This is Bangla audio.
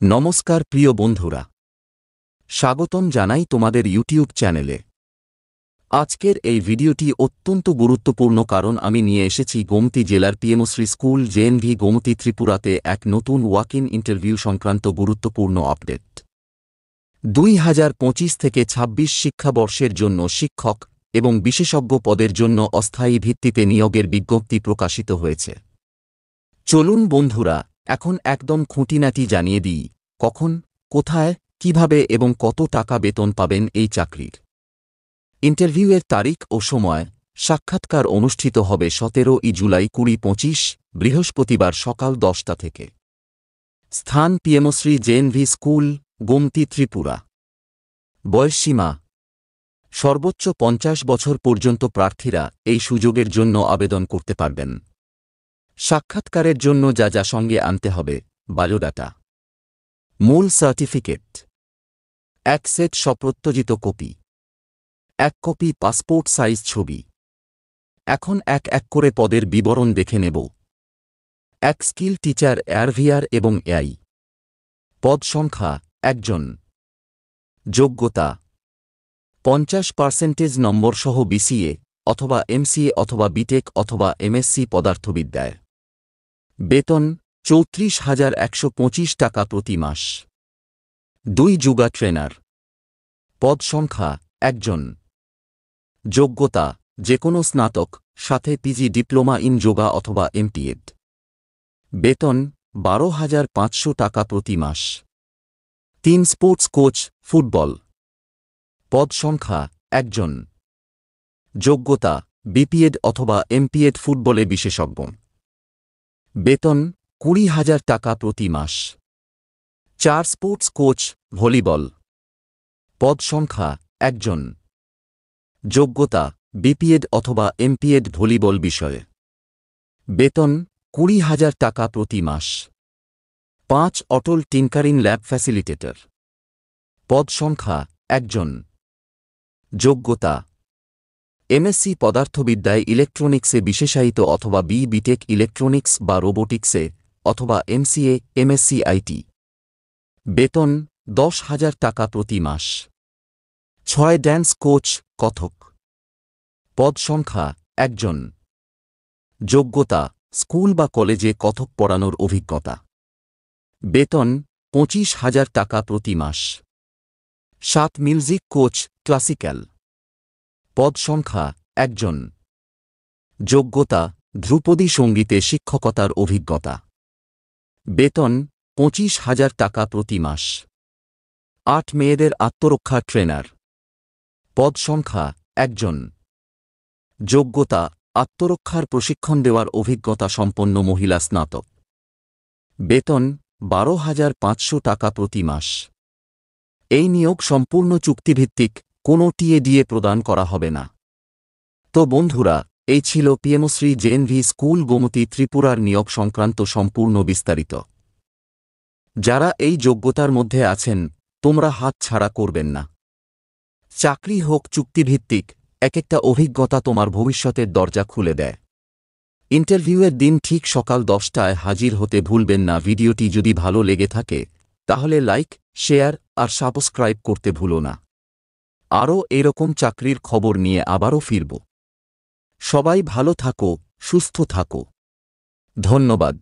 নমস্কার প্রিয় বন্ধুরা, স্বাগতম জানাই তোমাদের ইউটিউব চ্যানেলে। আজকের এই ভিডিওটি অত্যন্ত গুরুত্বপূর্ণ কারণ আমি নিয়ে এসেছি গোমতী জেলার পিএমশ্রী স্কুল জেএনভি গোমতী ত্রিপুরাতে এক নতুন ওয়াক ইন ইন্টারভিউ সংক্রান্ত গুরুত্বপূর্ণ আপডেট। 2025 থেকে 26 শিক্ষাবর্ষের জন্য শিক্ষক এবং বিশেষজ্ঞ পদের জন্য অস্থায়ী ভিত্তিতে নিয়োগের বিজ্ঞপ্তি প্রকাশিত হয়েছে। চলুন বন্ধুরা, এখন একদম খুঁটিনাটি জানিয়ে দিই কখন, কোথায়, কিভাবে এবং কত টাকা বেতন পাবেন এই চাকরির। ইন্টারভিউয়ের তারিখ ও সময়। সাক্ষাৎকার অনুষ্ঠিত হবে 17 জুলাই 2025 বৃহস্পতিবার সকাল 10টা থেকে। স্থান পিএমশ্রী জেএনভি স্কুল, গোমতী ত্রিপুরা। বয়সসীমা সর্বোচ্চ 50 বছর পর্যন্ত প্রার্থীরা এই সুযোগের জন্য আবেদন করতে পারবেন। সাক্ষাৎকারের জন্য যা যা সঙ্গে আনতে হবে: বায়োডাটা, মূল সার্টিফিকেট, এক সেট সপ্রত্যজিত কপি, এক কপি পাসপোর্ট সাইজ ছবি। এখন এক এক করে পদের বিবরণ দেখে নেব। এক স্কিল টিচার এআরভিআর এবং এআই। পদ সংখ্যা 1 জন। যোগ্যতা 50% নম্বর সহ বিসিএ অথবা এমসিএ অথবা বিটেক অথবা এমএসসি পদার্থবিদ্যায়। বেতন 34,125 টাকা প্রতি মাস। 2 যোগা ট্রেনার। পদ সংখ্যা 1 জন। যোগ্যতা যেকোনো স্নাতক, সাথে পিজি ডিপ্লোমা ইন যোগা অথবা এমটিএড। বেতন 12,500 টাকা প্রতি মাস। 3 স্পোর্টস কোচ, ফুটবল। পদ সংখ্যা 1 জন। যোগ্যতা বিপিএড অথবা এমপিএড ফুটবলে বিশেষজ্ঞ। বেতন 20,000 টাকা প্রতি মাস। 4 স্পোর্টস কোচ, ভলিবল। পদ সংখ্যা 1 জন। যোগ্যতা বিপিএড অথবা এমপিএড ভলিবল বিষয়ে। বেতন 20,000 টাকা প্রতি মাস। 5 অটল টিঙ্কারিং ল্যাব ফ্যাসিলিটেটর। পদ সংখ্যা 1 জন। যোগ্যতা এমএসসি পদার্থবিদ্যায় ইলেকট্রনিক্সে বিশেষায়িত অথবা বিটেক ইলেকট্রনিক্স বা রোবোটিক্সে অথবা এমসিএ এমএসসি আইটি। বেতন 10,000 টাকা প্রতি মাস। 6 ড্যান্স কোচ, কথক। পদ সংখ্যা 1 জন। যোগ্যতা স্কুল বা কলেজে কথক পড়ানোর অভিজ্ঞতা। বেতন 25,000 টাকা প্রতি মাস। 7 মিউজিক কোচ, ক্লাসিক্যাল। পদ সংখ্যা 1 জন। যোগ্যতা ধ্রুপদী সঙ্গীতে শিক্ষকতার অভিজ্ঞতা। বেতন 25,000 টাকা প্রতি মাস। 8 মেয়েদের আত্মরক্ষা ট্রেনার। পদ সংখ্যা 1 জন। যোগ্যতা আত্মরক্ষার প্রশিক্ষণ দেওয়ার অভিজ্ঞতা সম্পন্ন মহিলা স্নাতক। বেতন 12,500 টাকা প্রতি মাস। এই নিয়োগ সম্পূর্ণ চুক্তিভিত্তিক, কোনো টিএডিএ প্রদান করা হবে না। তো বন্ধুরা, এই ছিল পিএমশ্রী জেএনভি স্কুল গোমতী ত্রিপুরার নিয়োগ সংক্রান্ত সম্পূর্ণ বিস্তারিত। যারা এই যোগ্যতার মধ্যে আছেন, তোমরা হাত ছাড়া করবেন না। চাকরি হোক চুক্তিভিত্তিক, এক একটা অভিজ্ঞতা তোমার ভবিষ্যতের দরজা খুলে দেয়। ইন্টারভিউয়ের দিন ঠিক সকাল 10টায় হাজির হতে ভুলবেন না। ভিডিওটি যদি ভালো লেগে থাকে তাহলে লাইক, শেয়ার আর সাবস্ক্রাইব করতে ভুলো না। আরও এরকম চাকরির খবর নিয়ে আবারও ফিরব। সবাই ভালো থাকো, সুস্থ থাকো। ধন্যবাদ।